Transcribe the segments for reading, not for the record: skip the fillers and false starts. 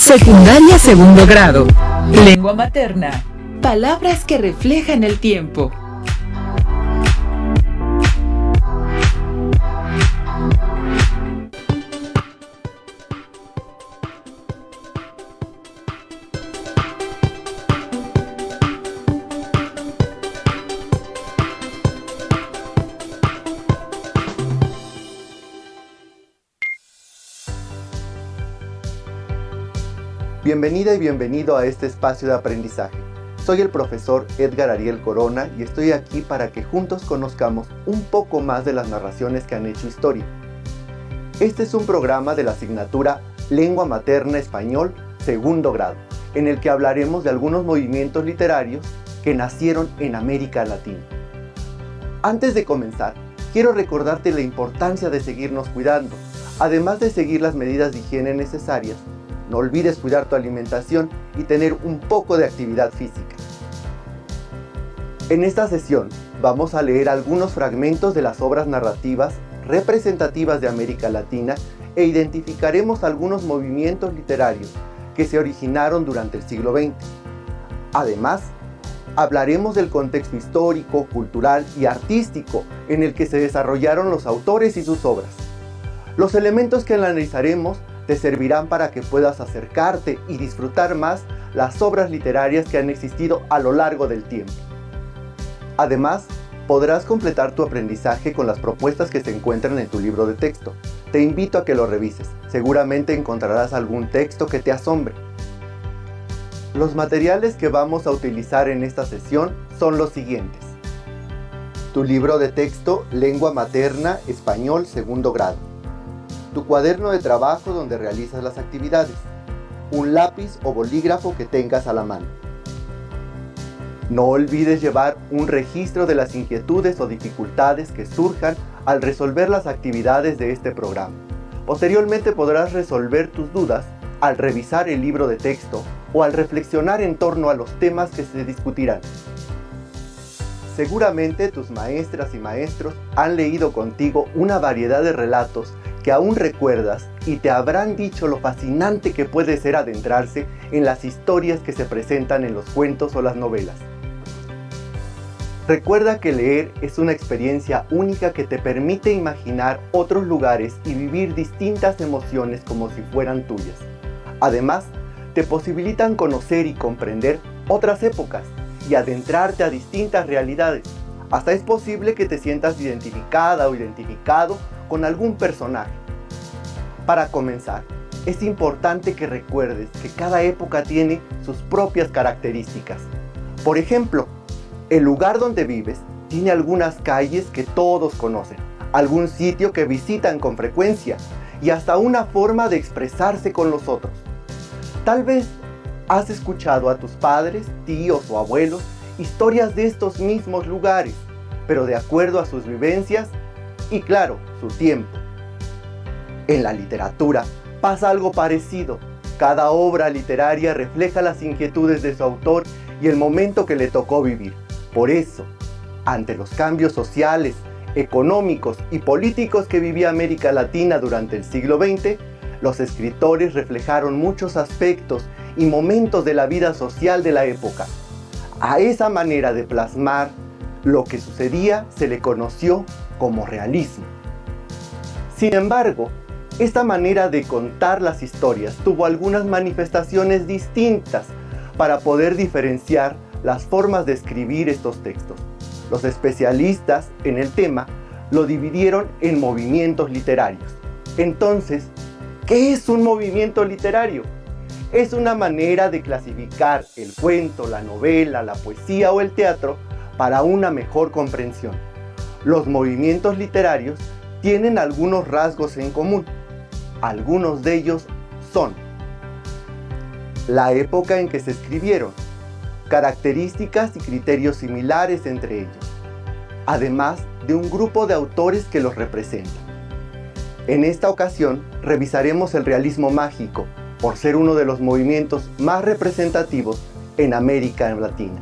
Secundaria segundo grado. Lengua materna. Palabras que reflejan el tiempo. Bienvenida y bienvenido a este espacio de aprendizaje. Soy el profesor Edgar Ariel Corona y estoy aquí para que juntos conozcamos un poco más de las narraciones que han hecho historia. Este es un programa de la asignatura Lengua Materna Español segundo grado, en el que hablaremos de algunos movimientos literarios que nacieron en América Latina. Antes de comenzar, quiero recordarte la importancia de seguirnos cuidando, además de seguir las medidas de higiene necesarias. No olvides cuidar tu alimentación y tener un poco de actividad física. En esta sesión vamos a leer algunos fragmentos de las obras narrativas representativas de América Latina e identificaremos algunos movimientos literarios que se originaron durante el siglo XX. Además, hablaremos del contexto histórico, cultural y artístico en el que se desarrollaron los autores y sus obras. Los elementos que analizaremos te servirán para que puedas acercarte y disfrutar más las obras literarias que han existido a lo largo del tiempo. Además, podrás completar tu aprendizaje con las propuestas que se encuentran en tu libro de texto. Te invito a que lo revises. Seguramente encontrarás algún texto que te asombre. Los materiales que vamos a utilizar en esta sesión son los siguientes: tu libro de texto Lengua Materna Español segundo grado, tu cuaderno de trabajo donde realizas las actividades, un lápiz o bolígrafo que tengas a la mano. No olvides llevar un registro de las inquietudes o dificultades que surjan al resolver las actividades de este programa. Posteriormente podrás resolver tus dudas al revisar el libro de texto o al reflexionar en torno a los temas que se discutirán. Seguramente tus maestras y maestros han leído contigo una variedad de relatos que aún recuerdas y te habrán dicho lo fascinante que puede ser adentrarse en las historias que se presentan en los cuentos o las novelas. Recuerda que leer es una experiencia única que te permite imaginar otros lugares y vivir distintas emociones como si fueran tuyas. Además, te posibilitan conocer y comprender otras épocas y adentrarte a distintas realidades. Hasta es posible que te sientas identificada o identificado con algún personaje. Para comenzar, es importante que recuerdes que cada época tiene sus propias características. Por ejemplo, el lugar donde vives tiene algunas calles que todos conocen, algún sitio que visitan con frecuencia y hasta una forma de expresarse con los otros. Tal vez has escuchado a tus padres, tíos o abuelos historias de estos mismos lugares, pero de acuerdo a sus vivencias y, claro, su tiempo. En la literatura pasa algo parecido. Cada obra literaria refleja las inquietudes de su autor y el momento que le tocó vivir. Por eso, ante los cambios sociales, económicos y políticos que vivía América Latina durante el siglo XX, los escritores reflejaron muchos aspectos y momentos de la vida social de la época. A esa manera de plasmar lo que sucedía se le conoció como realismo. Sin embargo, esta manera de contar las historias tuvo algunas manifestaciones distintas para poder diferenciar las formas de escribir estos textos. Los especialistas en el tema lo dividieron en movimientos literarios. Entonces, ¿qué es un movimiento literario? Es una manera de clasificar el cuento, la novela, la poesía o el teatro para una mejor comprensión. Los movimientos literarios tienen algunos rasgos en común. Algunos de ellos son: la época en que se escribieron, características y criterios similares entre ellos, además de un grupo de autores que los representan. En esta ocasión revisaremos el realismo mágico, por ser uno de los movimientos más representativos en América Latina.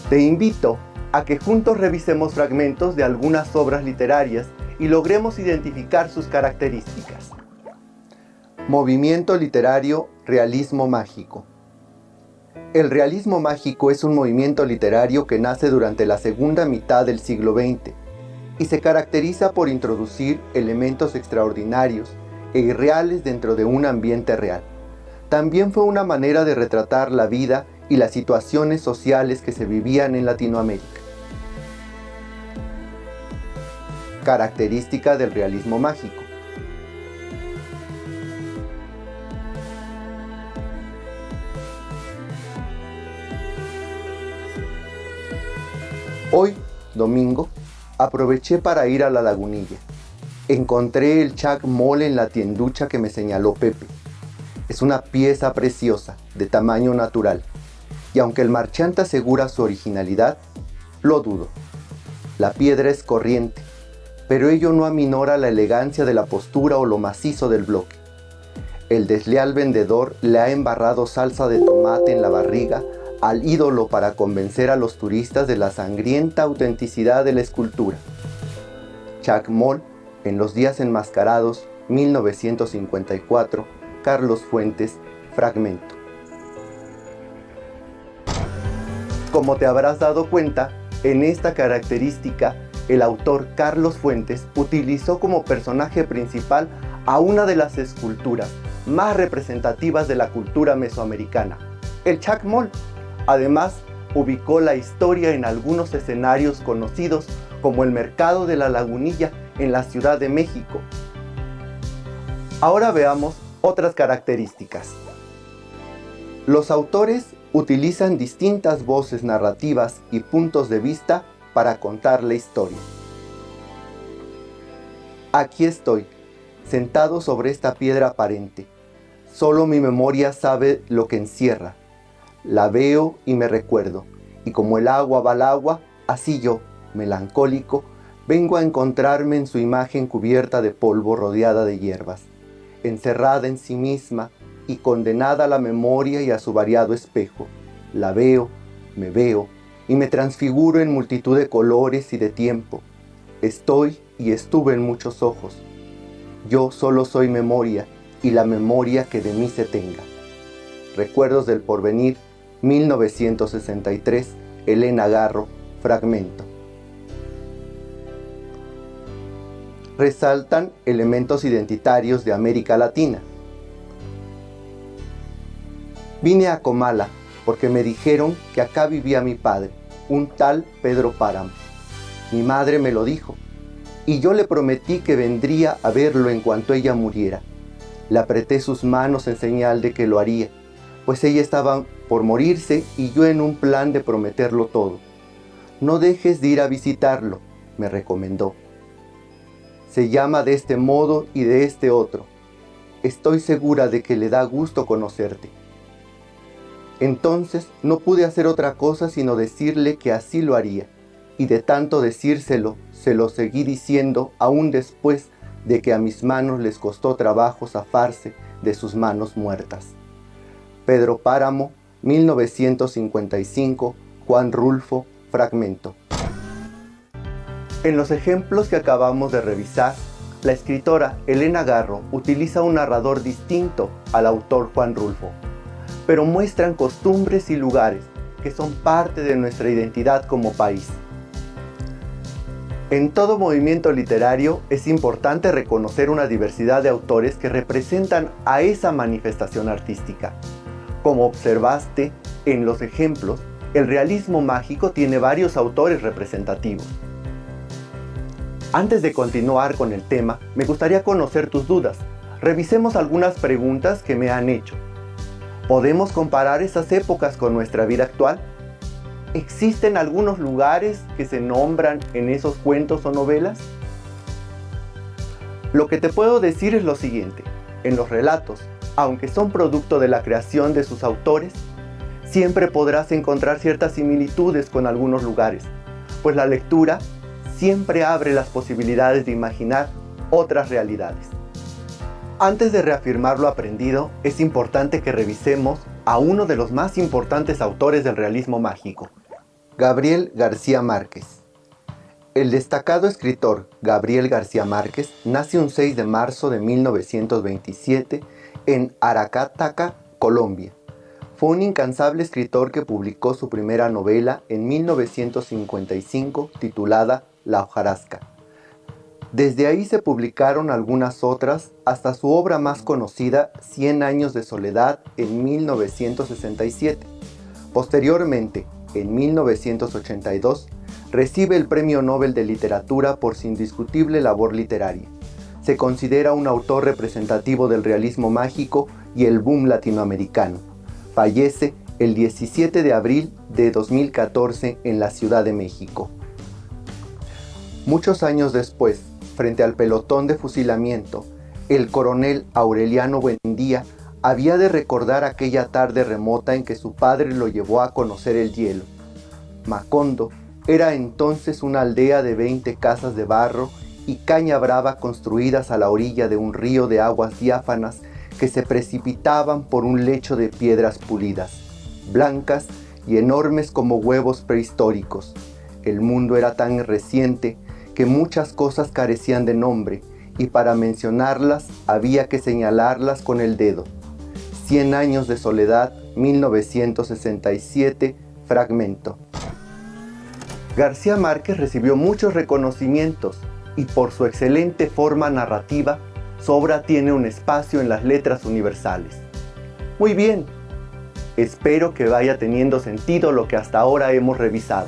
Te invito a que juntos revisemos fragmentos de algunas obras literarias y logremos identificar sus características. Movimiento literario Realismo Mágico. El realismo mágico es un movimiento literario que nace durante la segunda mitad del siglo XX y se caracteriza por introducir elementos extraordinarios e irreales dentro de un ambiente real. También fue una manera de retratar la vida y las situaciones sociales que se vivían en Latinoamérica. Característica del realismo mágico. Hoy, domingo, aproveché para ir a la Lagunilla. Encontré el Chac Mall en la tienducha que me señaló Pepe. Es una pieza preciosa, de tamaño natural, y aunque el marchante asegura su originalidad, lo dudo. La piedra es corriente, pero ello no aminora la elegancia de la postura o lo macizo del bloque. El desleal vendedor le ha embarrado salsa de tomate en la barriga al ídolo para convencer a los turistas de la sangrienta autenticidad de la escultura. Chac Mall, en los días enmascarados, 1954, Carlos Fuentes, fragmento. Como te habrás dado cuenta, en esta característica, el autor Carlos Fuentes utilizó como personaje principal a una de las esculturas más representativas de la cultura mesoamericana, el Chac Mall. Además, ubicó la historia en algunos escenarios conocidos como el Mercado de la Lagunilla en la Ciudad de México. Ahora veamos otras características. Los autores utilizan distintas voces narrativas y puntos de vista para contar la historia. Aquí estoy, sentado sobre esta piedra aparente. Solo mi memoria sabe lo que encierra. La veo y me recuerdo, y como el agua va al agua, así yo, melancólico, vengo a encontrarme en su imagen cubierta de polvo rodeada de hierbas, encerrada en sí misma y condenada a la memoria y a su variado espejo. La veo, me veo, y me transfiguro en multitud de colores y de tiempo. Estoy y estuve en muchos ojos. Yo solo soy memoria, y la memoria que de mí se tenga. Recuerdos del porvenir, 1963, Elena Garro, fragmento. Resaltan elementos identitarios de América Latina. Vine a Comala porque me dijeron que acá vivía mi padre, un tal Pedro Páramo. Mi madre me lo dijo, y yo le prometí que vendría a verlo en cuanto ella muriera. Le apreté sus manos en señal de que lo haría, pues ella estaba por morirse y yo en un plan de prometerlo todo. No dejes de ir a visitarlo, me recomendó. Se llama de este modo y de este otro. Estoy segura de que le da gusto conocerte. Entonces no pude hacer otra cosa sino decirle que así lo haría, y de tanto decírselo, se lo seguí diciendo aún después de que a mis manos les costó trabajo zafarse de sus manos muertas. Pedro Páramo, 1955, Juan Rulfo, fragmento. En los ejemplos que acabamos de revisar, la escritora Elena Garro utiliza un narrador distinto al autor Juan Rulfo, pero muestran costumbres y lugares que son parte de nuestra identidad como país. En todo movimiento literario es importante reconocer una diversidad de autores que representan a esa manifestación artística. Como observaste en los ejemplos, el realismo mágico tiene varios autores representativos. Antes de continuar con el tema, me gustaría conocer tus dudas. Revisemos algunas preguntas que me han hecho. ¿Podemos comparar esas épocas con nuestra vida actual? ¿Existen algunos lugares que se nombran en esos cuentos o novelas? Lo que te puedo decir es lo siguiente. En los relatos, aunque son producto de la creación de sus autores, siempre podrás encontrar ciertas similitudes con algunos lugares, pues la lectura siempre abre las posibilidades de imaginar otras realidades. Antes de reafirmar lo aprendido, es importante que revisemos a uno de los más importantes autores del realismo mágico, Gabriel García Márquez. El destacado escritor Gabriel García Márquez nace un 6 de marzo de 1927 en Aracataca, Colombia. Fue un incansable escritor que publicó su primera novela en 1955 titulada La hojarasca. Desde ahí se publicaron algunas otras hasta su obra más conocida, 100 años de soledad, en 1967. Posteriormente, en 1982, recibe el Premio Nobel de Literatura por su indiscutible labor literaria. Se considera un autor representativo del realismo mágico y el boom latinoamericano. Fallece el 17 de abril de 2014 en la Ciudad de México. Muchos años después, frente al pelotón de fusilamiento, el coronel Aureliano Buendía había de recordar aquella tarde remota en que su padre lo llevó a conocer el hielo. Macondo era entonces una aldea de 20 casas de barro y caña brava construidas a la orilla de un río de aguas diáfanas que se precipitaban por un lecho de piedras pulidas, blancas y enormes como huevos prehistóricos. El mundo era tan reciente que muchas cosas carecían de nombre y para mencionarlas había que señalarlas con el dedo. 100 años de soledad, 1967, fragmento. García Márquez recibió muchos reconocimientos y por su excelente forma narrativa, su obra tiene un espacio en las letras universales. Muy bien, espero que vaya teniendo sentido lo que hasta ahora hemos revisado.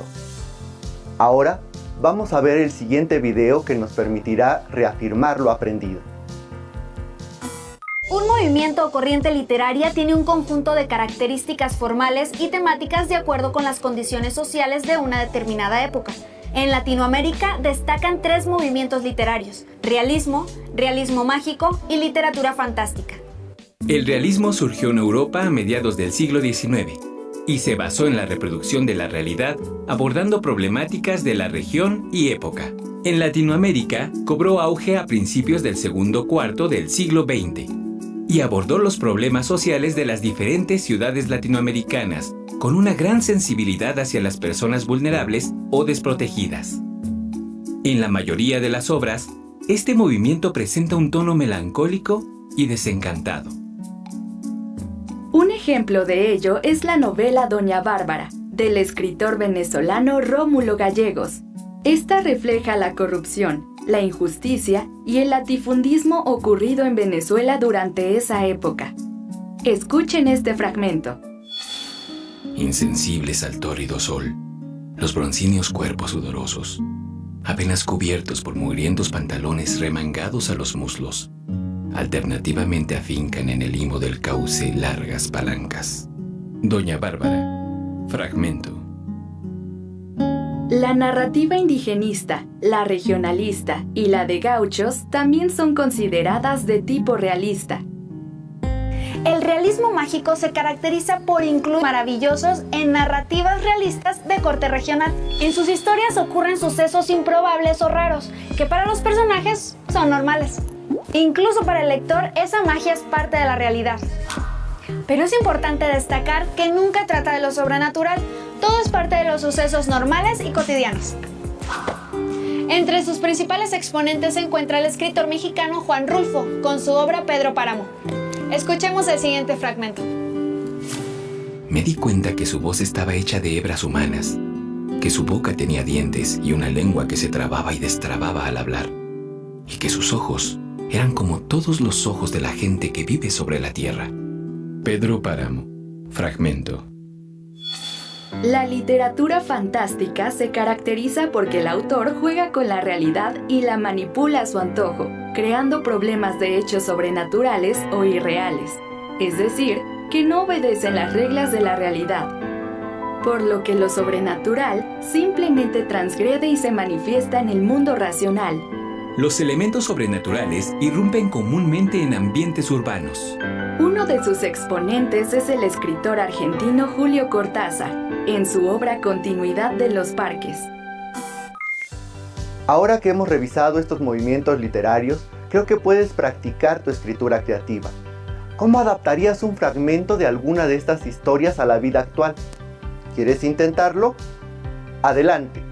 Ahora vamos a ver el siguiente video que nos permitirá reafirmar lo aprendido. Un movimiento o corriente literaria tiene un conjunto de características formales y temáticas de acuerdo con las condiciones sociales de una determinada época. En Latinoamérica destacan 3 movimientos literarios: realismo, realismo mágico y literatura fantástica. El realismo surgió en Europa a mediados del siglo XIX y se basó en la reproducción de la realidad, abordando problemáticas de la región y época. En Latinoamérica cobró auge a principios del segundo cuarto del siglo XX y abordó los problemas sociales de las diferentes ciudades latinoamericanas, con una gran sensibilidad hacia las personas vulnerables o desprotegidas. En la mayoría de las obras, este movimiento presenta un tono melancólico y desencantado. Un ejemplo de ello es la novela Doña Bárbara, del escritor venezolano Rómulo Gallegos. Esta refleja la corrupción, la injusticia y el latifundismo ocurrido en Venezuela durante esa época. Escuchen este fragmento. Insensibles al tórrido sol, los broncíneos cuerpos sudorosos, apenas cubiertos por mugrientos pantalones remangados a los muslos, alternativamente afincan en el limo del cauce largas palancas. Doña Bárbara, fragmento. La narrativa indigenista, la regionalista y la de gauchos también son consideradas de tipo realista. El realismo mágico se caracteriza por incluir maravillosos en narrativas realistas de corte regional. En sus historias ocurren sucesos improbables o raros, que para los personajes son normales. Incluso para el lector, esa magia es parte de la realidad. Pero es importante destacar que nunca trata de lo sobrenatural, todo es parte de los sucesos normales y cotidianos. Entre sus principales exponentes se encuentra el escritor mexicano Juan Rulfo, con su obra Pedro Páramo. Escuchemos el siguiente fragmento. Me di cuenta que su voz estaba hecha de hebras humanas, que su boca tenía dientes y una lengua que se trababa y destrababa al hablar, y que sus ojos eran como todos los ojos de la gente que vive sobre la tierra. Pedro Páramo, fragmento. La literatura fantástica se caracteriza porque el autor juega con la realidad y la manipula a su antojo, creando problemas de hechos sobrenaturales o irreales, es decir, que no obedecen las reglas de la realidad, por lo que lo sobrenatural simplemente transgrede y se manifiesta en el mundo racional. Los elementos sobrenaturales irrumpen comúnmente en ambientes urbanos. Uno de sus exponentes es el escritor argentino Julio Cortázar, en su obra Continuidad de los Parques. Ahora que hemos revisado estos movimientos literarios, creo que puedes practicar tu escritura creativa. ¿Cómo adaptarías un fragmento de alguna de estas historias a la vida actual? ¿Quieres intentarlo? ¡Adelante!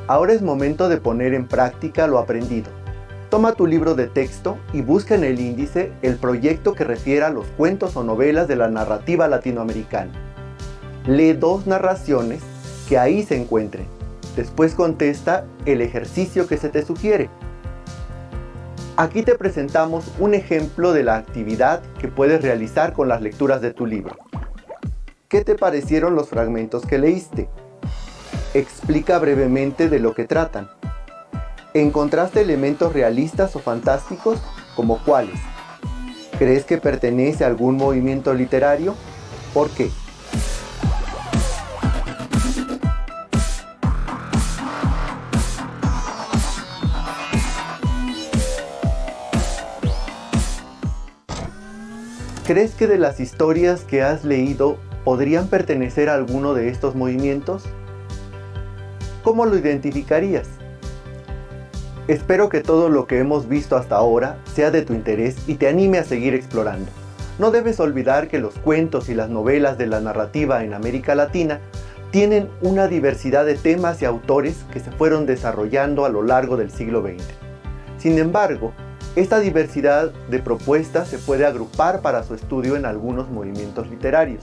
Ahora es momento de poner en práctica lo aprendido. Toma tu libro de texto y busca en el índice el proyecto que refiera a los cuentos o novelas de la narrativa latinoamericana. Lee 2 narraciones que ahí se encuentren. Después contesta el ejercicio que se te sugiere. Aquí te presentamos un ejemplo de la actividad que puedes realizar con las lecturas de tu libro. ¿Qué te parecieron los fragmentos que leíste? Explica brevemente de lo que tratan. ¿Encontraste elementos realistas o fantásticos? ¿Como cuáles? ¿Crees que pertenece a algún movimiento literario? ¿Por qué? ¿Crees que de las historias que has leído podrían pertenecer a alguno de estos movimientos? ¿Cómo lo identificarías? Espero que todo lo que hemos visto hasta ahora sea de tu interés y te anime a seguir explorando. No debes olvidar que los cuentos y las novelas de la narrativa en América Latina tienen una diversidad de temas y autores que se fueron desarrollando a lo largo del siglo XX. Sin embargo, esta diversidad de propuestas se puede agrupar para su estudio en algunos movimientos literarios.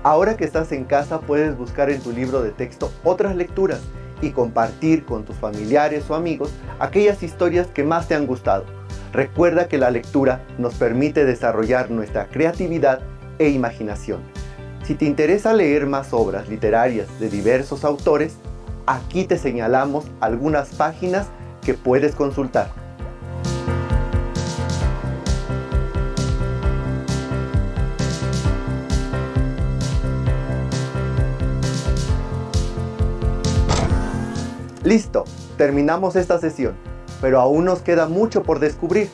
Ahora que estás en casa, puedes buscar en tu libro de texto otras lecturas y compartir con tus familiares o amigos aquellas historias que más te han gustado. Recuerda que la lectura nos permite desarrollar nuestra creatividad e imaginación. Si te interesa leer más obras literarias de diversos autores, aquí te señalamos algunas páginas que puedes consultar. Listo, terminamos esta sesión, pero aún nos queda mucho por descubrir.